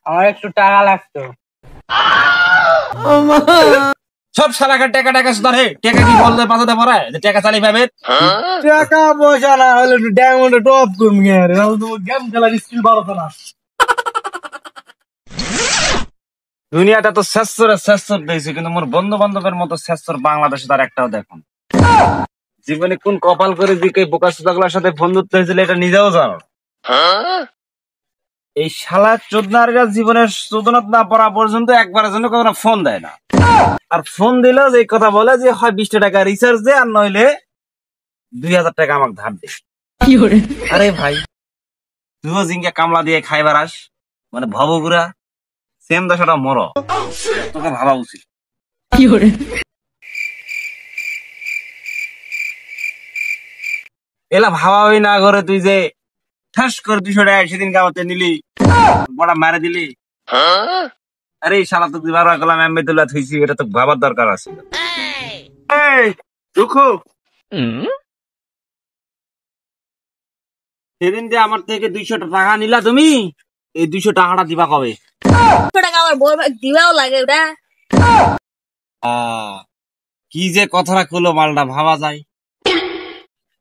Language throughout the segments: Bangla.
আমার একটু টাকা লাগতো। সব শালাকার টাকা টাকা ধরে টাকা কি বলতে পাঠাতে পারে যে টাকা চালিয়ে পাবে? টাকা পয়সা না হলে একটু ডায়মন্ডে টপ করবি রে, নাহলে তো গেম খেলার স্কিল বাড়তো না। দুনিয়াটা তো শেষর দিয়েছে, কিন্তু মোর বন্ধু বান্ধবের মতো শেষর বাংলাদেশে তার একটাও দেখুন। জীবনে কোন কপাল করে দিকে বোকা সুদাগুলোর সাথে বন্ধুত্ব হয়েছিল এটা নিজেও জানো। এই শালা চোদনারা জীবনের চোদনত না পড়া পর্যন্ত একবারের জন্য কখনো ফোন দেয় না। আর ফোন দিলেও যে কথা বলে যে হয় 20 টাকা রিচার্জ দে, আর নইলে 2000 টাকা আমাকে ধার দে। আরে ভাই, তুইও জিঙ্গা কামলা দিয়ে খাইবার আস, মানে ভবগুড়া সেম দশাটা মর, তোকে ভাবা উচিত। এলা ভাবাই না করে তুই যে ঠাস করে 200 টাকা সেদিন কামাতে নিলি, বড় মারে দিলি। আরে শালা তো তুই বারবার গেলাম এমবি তুলা থইছি, এটা তো ভাবার দরকার আছে। এই দুঃখু, সেদিন যে আমার থেকে 200 টাকা নিলা তুমি, এই 200 টাকাটা দিবা কবে? টাকা আমার বড় ভাই দিবাও লাগে ওটা। কি যে কথাটা কলো মালটা ভাবা যায়।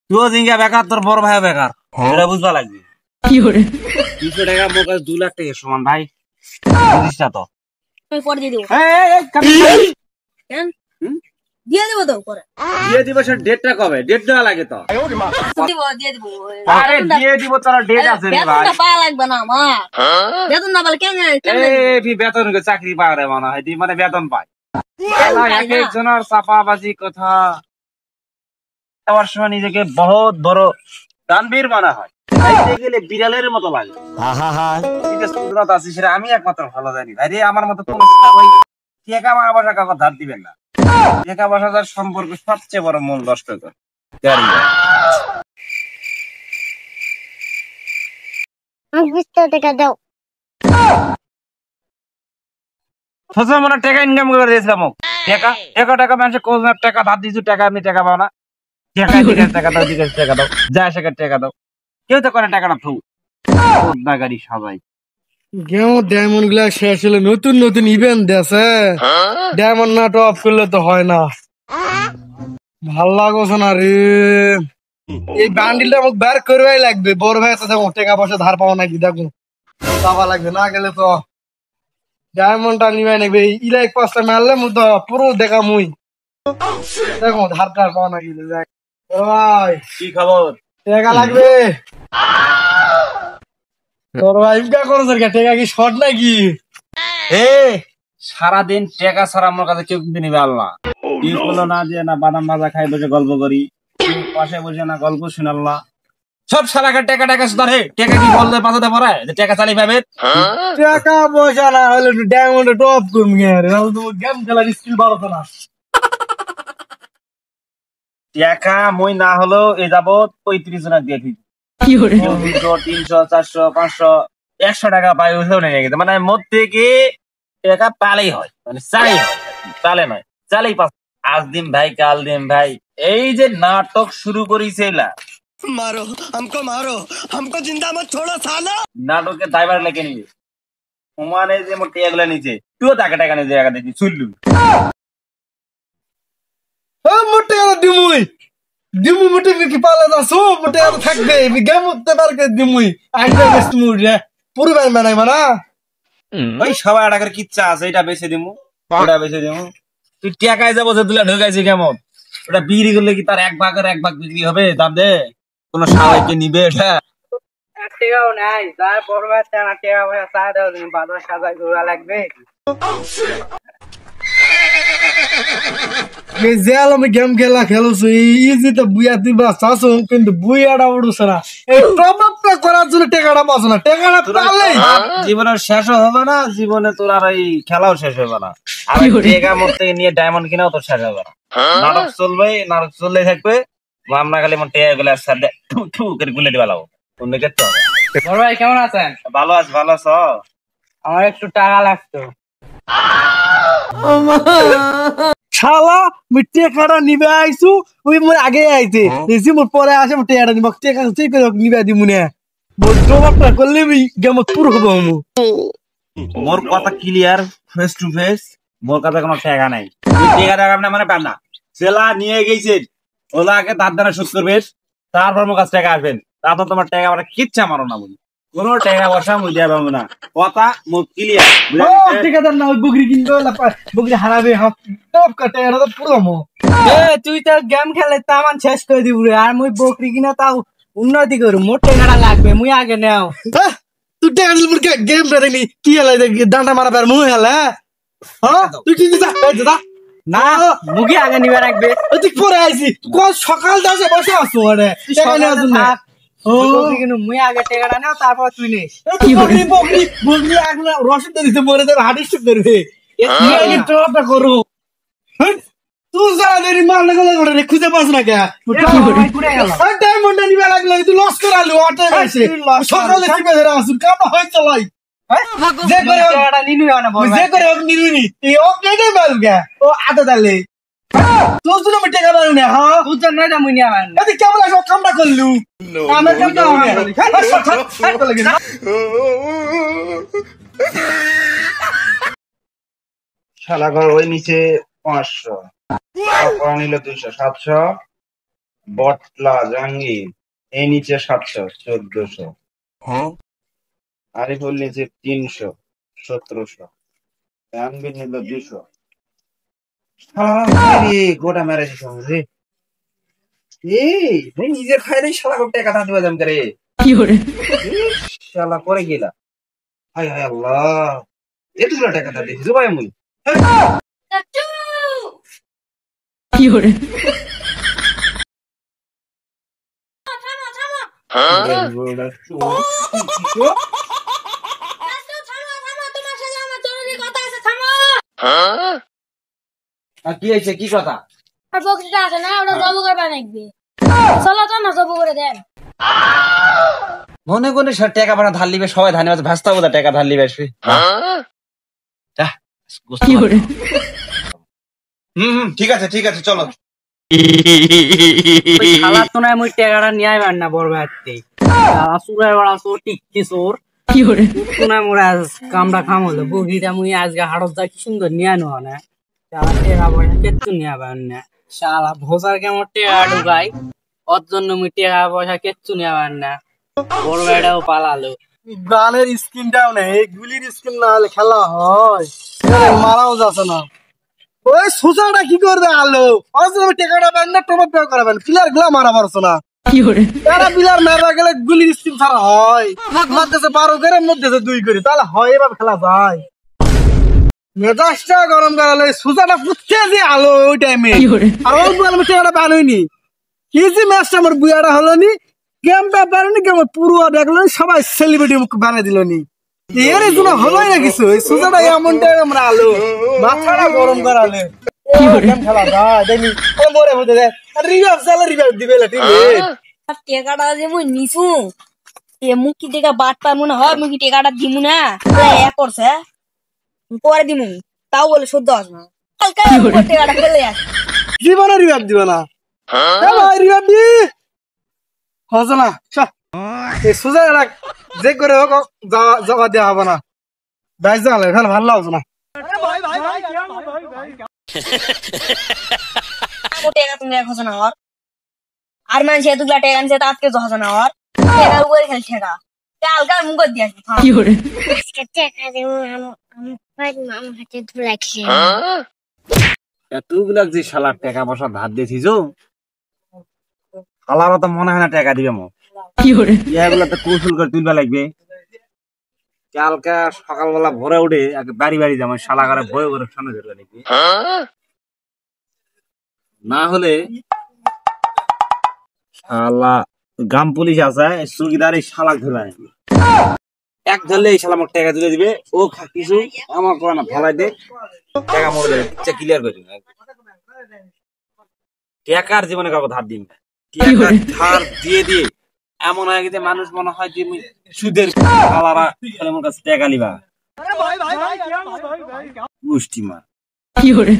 তুইও জিঙ্গা বেকার, তোর বড় ভাই বেকার, এটা বুঝবা লাগবে। 200 টাকা মোর কাছে 2 লাখ টাকা সমান ভাই, বুঝিস না তো? আমি পরে দিয়ে দেবো। কেন দিয়ে দেবো তো পরে। দিয়ে দিব, সে ডেটটা কবে? ডেট দেওয়া লাগে তো। দিয়ে দেবো। আরে দিয়ে দিব, তোর ডেট আছে রে ভাই। বেতনটা পাওয়া লাগবে না আমার, বেতন না পেলে এই বেতন চাকরি পাওয়া রে মনে হয়, মানে বেতন পায়। এক একজনের চাপাবাজি কথা, আমার সময় নিজেকে বহুত বড় দানবীর মনে হয়, গেলে বিড়ালের মতো লাগে। সেটা আমি একমাত্র ভালো জানি ভাই রে। আমার মতো কোন টাকা পয়সা কাউকে ধার দিবেন না। টাকা পয়সার সম্পর্ক সবচেয়ে বড় মূল নষ্ট করে। টাকা দাও। মনে টাকা ইনকাম করে দিয়েছিলাম, টাকা টাকা টাকা মানুষের কোন টাকা ধার দিয়েছো, টাকা আমি টাকা পাও না। টাকা দাও, টাকা দাও, যা সেখানে টাকা দাও, কেউ তো করে টাকাটা থু না গাড়ি সবাই। ডায়মন্ড গুলা শেষ হলে নতুন নতুন ইভেন্ট দেশে, ডায়মন্ড না টপ করলে তো হয় না। ভাল লাগছে না রে, এই বান্ডিলটা আমাকে বের করবাই লাগবে। বড় ভাই সাথে টাকা পয়সা ধার পাওয়া নাকি দেখো, পাওয়া লাগবে, না গেলে তো ডায়মন্ডটা নিবাই লাগবে। ইলাইক পাঁচটা মারলে মু তো পুরো দেখা মুই দেখো ধার টার পাওয়া নাকি। ভাই কি খবর? টাকা লাগবে তোর ভাই করো টাকা কি শর্ট নাকি? সারাদিন টাকা ছাড়া আমার কাছে কেউ কিনতে নিবে আল্লাহ। কি বলো না যে না বাদাম ভাজা খাই বসে গল্প করি, পাশে বসে না গল্প শুনাল না। সব সারাকার টাকা টাকা ধরে টাকা কি বলতে পাঠাতে পারে যে টাকা চালিয়ে পাবে? টাকা পয়সা না হলে একটু ডায়মন্ডে টপ করবি রে, নাহলে তো গেম খেলার স্কিল বাড়তো না। টাকা মই না হলেও এ যাবত 35 জনক দিয়ে দিই। 200, 300, 400, 500, 100 টাকা পাই নিয়ে গেছে, মানে মোট থেকে টাকা পালেই হয়, মানে চাই হয়, চালে নয়, চালেই পাস। আজ দিন ভাই কাল দিন ভাই, এই যে নাটক শুরু করেছে মারো হামকো জিন্দা মত ছোড়ো সালা। নাটকে দায়বার লেগে নিবে সমানে যে মোট টেয়াগুলা নিচে, তুইও টাকা টাকা নিয়ে জায়গা দেখি চুল্লু মোটে দিমুই দিমু মোটে কি পালা দাসো মোটে থাকবে গেম উঠতে পারবে দিমুই আইডা বেস্ট মুড রে পুরো ভাই মানাই মানা। ওই সবাই টাকার কিচ্ছা আছে, এটা বেচে দিমু ওটা বেচে দিমু। তুই টাকায় যাবো যে তুলা ঢুকাইছি কেমন, ওটা বিক্রি করলে কি তার 1 ভাগ বিক্রি হবে? দাম দে, কোন সবাইকে নিবে এটা? টাকাও নাই, তার বড় ভাই টাকা পয়সা চাই দাও, তুমি বাজার সাজাই ঘোরা লাগবে। আমি গেম খেলা খেলছো ইজি তো বুয়া দিবা চাষো, কিন্তু বুয়াটা উঠছে না। এই টপ আপটা করার জন্য টাকাটা পাচ্ছ না, টাকাটা পারলেই জীবনের শেষও হবে না, জীবনে তোর আর এই খেলাও শেষ হবে না। আর টাকা মোট থেকে নিয়ে ডায়মন্ড কিনাও তোর শেষ হবে না। নাটক চলবে, নাটক চললেই থাকবে। আমরা খালি মোট টাকা গুলো একসাথে ঠু করে গুলে দিবা লাগবো, অন্য ক্ষেত্রে হবে। বড় ভাই কেমন আছেন? ভালো আছ, ভালো আছ? আমার একটু টাকা লাগতো। শালা মুই টাকাটা নিবে আইছু, ওই মোর আগে আইছে এসি মোর পরে আসে, মোর টাকাটা নিব, টাকা চেক করে নিবে দিমু না। মোর জবাবটা করলে গেম পুরো হবো। মোর কথা ক্লিয়ার, ফেস টু ফেস। মোর কাছে কোনো টাকা নাই, টাকা আপনি মানে পান না। জেলা নিয়ে গেছেন, ওলা আগে তার দ্বারা শোধ করবেন, তারপর মোর কাছে টাকা আসবেন। তারপর তোমার টাকা মানে কিচ্ছা মারো না বলি, কোনো টাকা পয়সা মুই দেওয়া পাবো না। কথা মোর ক্লিয়ার। ঠিকাদার না ওই বকরি কিনবে বকরি হারাবে টপ কাটে এটা তো পুরো মো তুই তো গেম খেলে তামান শেষ করে দিব রে আর মুই বকরি কিনা তাও উন্নতি করু মোর টাকাটা লাগবে মুই আগে নেও তুই টাকা দিল মুরকে গেম খেলেনি কি হলো ডান্ডা মারা পার মুই হলা হ্যাঁ তুই কি দিছা দাদা না মুগি আগে নিবে রাখবে তুই পরে আইছি কোন সকাল 10 এ বসে আছো আরে টাকা নেওয়ার জন্য ও কিন্তু মুই আগে টাকাটা নাও তারপর তুই নিস কি বকরি বকরি বকরি আগে রসদ দিতে মরে যাবে হার্ট স্ট্রোক করবে তুই আগে টপটা করো তুই যারা দেরি মাল লাগলে করে খুঁজে পাস না কে কি করে পুরে গেল আর ডায়মন্ড নিবে লাগলে তুই লস করালি ওটা গেছে সকালে চিপে ধরে আসু কাম হয় চলাই যে করে টাকাটা নিনু না বল যে করে হোক নিনু নি এই ও কেটে মাল গে ও আদা দালে তুই তো আমি টাকা পারু না হ্যাঁ তুই তো নাই মুই নিয়া মান এদি কেবল সব কামটা করলু আমার কামটা হবে হ্যাঁ লাগে না শালা ঘর ওই নিচে 500, তারপর নিল 200, 700। বটলা জাহাঙ্গীর এই নিচে 700, 1400। আরিফুল নিচে 300, 1700। জাহাঙ্গীর নিল 200। গোটা মেরেছি সঙ্গে এই নিজের খাইলে শালা গোটা টাকা দিবা যাম করে কি করে শালা করে গেলা। হায় হায় আল্লাহ, এতগুলো টাকা দিয়েছি ভাই মুই কি করে কি হয়েছে, কি কথা? আর বকরিটা আছে না ওটা জব করে বানাইবে চলো তো না জব করে দেন মনে করে টাকা বানা ধার লিবে, সবাই ধানে মাঝে ভাস্তা বোধ টাকা ধার লিবে আসবে। ঠিক আছে ঠিক আছে চলো। শালা তো না মুই টাকাটা নিয়ে আইবার না বড় ভাইতে সুরের বড়া চোর টিকি চোর কি করে না মোর আজ কামড়া খাম হলো বগিটা মুই আজকে হাড়ত যা কি সুন্দর নিয়ে আনো না শালা টাকা পয়সা কেতু নিয়ে আবার না শালা ভোসার কেমন টাকা ঢুকাই ওর জন্য মুই টাকা পয়সা কেতু নিয়ে আবার না বড় ভাইটাও পালালো গানের স্কিনটাও নেই এই গুলির স্কিন না হলে খেলা হয় মারাও যাচ্ছে না ওই সুসাটা কি করবে আলো অসলে টাকাটা পান না টপ আপ করাবেন প্লেয়ার গুলা মারা পারছো না কি করে তারা প্লেয়ার মারা গেলে গুলির স্কিন ছাড়া হয় মারতেছে 12 করে মধ্যে 2 করে তাহলে হয় এভাবে খেলা যায় মেজাজটা গরম করালে সুসাটা পুচ্ছে যে আলো ওই টাইমে আর ওই বল আমি টাকাটা বানাইনি কি যে ম্যাচটা আমার বুয়াটা হলো নি গেমটা পারেনি কেমন পুরো দেখলো সবাই সেলিব্রিটি বানাই দিল নি এর জন্য হলোই না কিছু এই সুজাটা এমনটাই আমরা আলো মাথাটা গরম করালে গেম খেলা যায় দেখি ও মরে হতে দেয় আর রিভাইভ চালা রিভাইভ দিবে লাটি টাকাটা যে মুই নিছু এ মুকি টাকা বাট পামু না হয় মুকি টাকাটা দিমু না এ করছে পরে দিমু তাও বলে শুদ্ধ আস না কালকে টাকাটা ফেলে আস জীবনে রিভাইভ দিবে না ভাই রিভাইভ দি হচ্ছে না এই সুজা যে করে হোক জবা দেওয়া হবে না বাইশ জানালে এখানে ভালো লাগছে না টাকা তুমি দেখো না আর মানুষ এতগুলা টাকা আনছে তাকে জহা না আর টাকার উপরে খেল ঠেকা কালকে মুখ দিয়ে আসবি কি করে টাকা দেবো আমার হাতে ধুলাইছে এতগুলা যে শালার টাকা পয়সা ধার দিয়েছিস শালারা তো মনে হয় না টাকা দিবে মো কি করে এগুলা তো কৌশল করে তুলবা লাগবে। কালকে সকালবেলা ভোরে উঠে বাড়ি বাড়ি যাবো শালা করে ভয় করে সামনে ধরবে লাগবে, না হলে শালা গ্রাম পুলিশ আছে চৌকিদার এই শালা ধরে আনবে, এক ধরলে এই শালা আমার টাকা তুলে দিবে ও কিছু আমার করে না ফলাই দে টাকা মরে ক্লিয়ার করে দিবে। টাকার জীবনে কাউকে ধার দিন ধার দিয়ে দিয়ে এমন হয়ে গেছে মানুষ মনে হয় যে সুদের শালারা আমার কাছে টাকা নিবা গোষ্ঠী মা কি করে